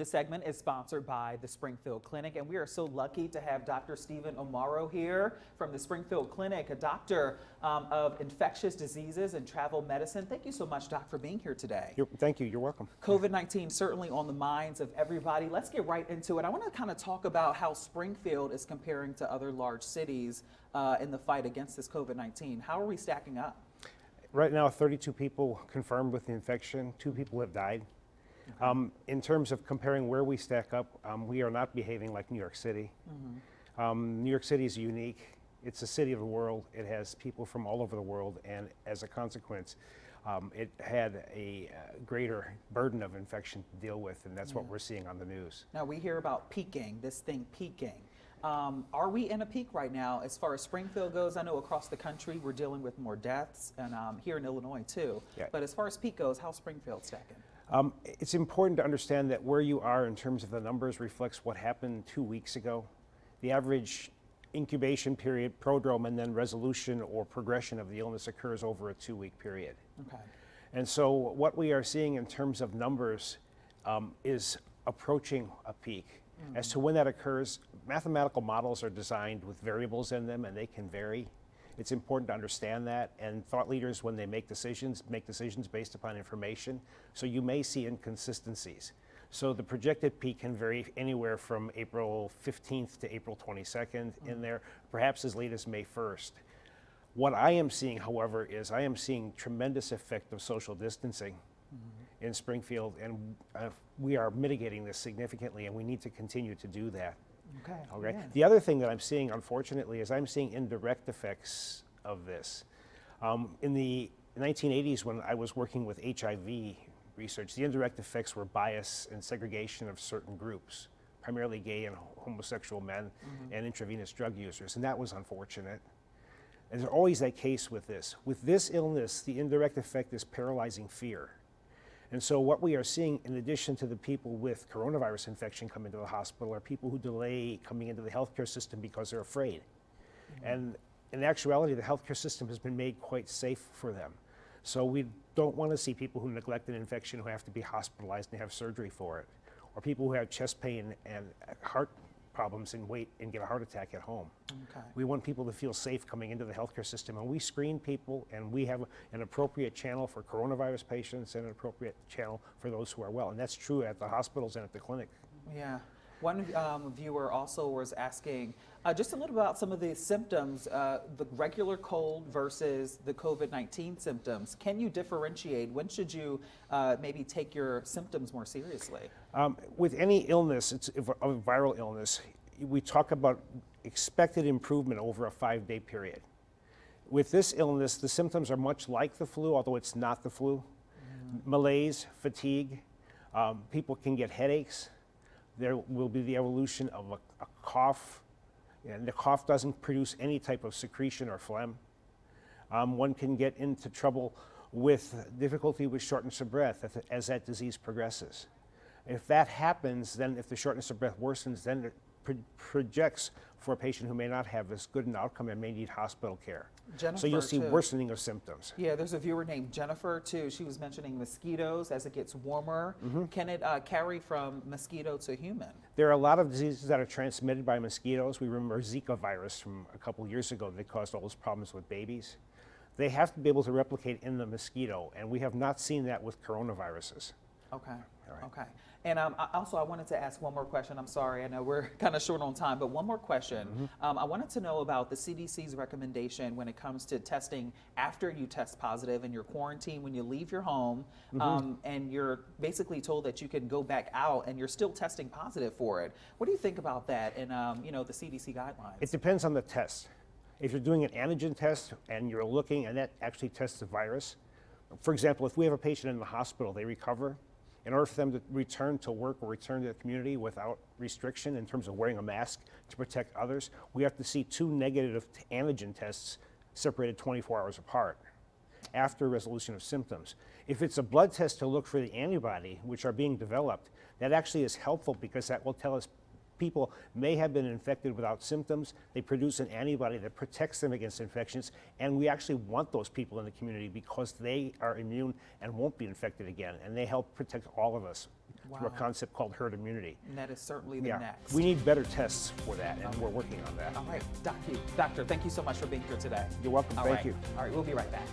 This segment is sponsored by the Springfield Clinic, and we are so lucky to have Dr. Stephen Amaro here from the Springfield Clinic, a doctor of infectious diseases and travel medicine. Thank you so much, Doc, for being here today. Thank you. You're welcome. COVID-19 certainly on the minds of everybody. Let's get right into it. I want to kind of talk about how Springfield is comparing to other large cities in the fight against this COVID-19. How are we stacking up? Right now, 32 people confirmed with the infection. 2 people have died. Okay. In terms of comparing where we stack up, we are not behaving like New York City. New York City is unique. It's a city of the world. It has people from all over the world, and as a consequence, it had a greater burden of infection to deal with, and that's what we're seeing on the news. Now, we hear about peaking, this thing peaking. Are we in a peak right now as far as Springfield goes? I know across the country we're dealing with more deaths, and here in Illinois too. Yeah. But as far as peak goes, how's Springfield stacking? It's important to understand that where you are in terms of the numbers reflects what happened 2 weeks ago. The average incubation period, prodrome, and then resolution or progression of the illness occurs over a 2-week period. Okay. And so what we are seeing in terms of numbers is approaching a peak. As to when that occurs, mathematical models are designed with variables in them, and they can vary. It's important to understand that, and thought leaders, when they make decisions based upon information. So you may see inconsistencies. So the projected peak can vary anywhere from April 15th to April 22nd in there, perhaps as late as May 1st. What I am seeing, however, is I am seeing tremendous effect of social distancing in Springfield, and we are mitigating this significantly, and we need to continue to do that. Okay. Yeah. The other thing that I'm seeing, unfortunately, is I'm seeing indirect effects of this. In the 1980s, when I was working with HIV research, the indirect effects were bias and segregation of certain groups, primarily gay and homosexual men and intravenous drug users, and that was unfortunate. And there's always that case with this. With this illness, the indirect effect is paralyzing fear. And so what we are seeing, in addition to the people with coronavirus infection come into the hospital, are people who delay coming into the healthcare system because they're afraid. And in actuality, the healthcare system has been made quite safe for them. So we don't want to see people who neglect an infection who have to be hospitalized and have surgery for it, or people who have chest pain and heart problems and wait and get a heart attack at home. Okay. We want people to feel safe coming into the healthcare system, and we screen people, and we have an appropriate channel for coronavirus patients and an appropriate channel for those who are well, and that's true at the hospitals and at the clinic. Yeah. One viewer also was asking just a little about some of the symptoms, the regular cold versus the COVID-19 symptoms. Can you differentiate? When should you maybe take your symptoms more seriously? With any illness, it's a viral illness, we talk about expected improvement over a 5-day period. With this illness, the symptoms are much like the flu, although it's not the flu. Malaise, fatigue, people can get headaches. There will be the evolution of a cough, and the cough doesn't produce any type of secretion or phlegm. One can get into trouble with difficulty with shortness of breath as that disease progresses. If that happens, then if the shortness of breath worsens, then it projects for a patient who may not have as good an outcome and may need hospital care. Jennifer, so you'll see worsening of symptoms. Yeah, there's a viewer named Jennifer too. She was mentioning mosquitoes as it gets warmer. Can it carry from mosquito to human? There are a lot of diseases that are transmitted by mosquitoes. We remember Zika virus from a couple years ago that caused all those problems with babies. They have to be able to replicate in the mosquito, and we have not seen that with coronaviruses. Okay. All right. Okay. And also, I wanted to ask one more question. I'm sorry, I know we're kind of short on time, but one more question. I wanted to know about the CDC's recommendation when it comes to testing after you test positive and you're quarantined when you leave your home, and you're basically told that you can go back out and you're still testing positive for it. What do you think about that and the CDC guidelines? It depends on the test. If you're doing an antigen test and you're looking and that actually tests the virus, for example, if we have a patient in the hospital, they recover, in order for them to return to work or return to the community without restriction in terms of wearing a mask to protect others, we have to see 2 negative antigen tests separated 24 hours apart after resolution of symptoms. If it's a blood test to look for the antibody, which are being developed, that actually is helpful because that will tell us people may have been infected without symptoms. They produce an antibody that protects them against infections, and we actually want those people in the community because they are immune and won't be infected again, and they help protect all of us through a Wow. concept called herd immunity. And that is certainly the next. We need better tests for that, and we're working on that. All right, Doctor, thank you so much for being here today. You're welcome. All Thank right. you. All right, we'll be right back.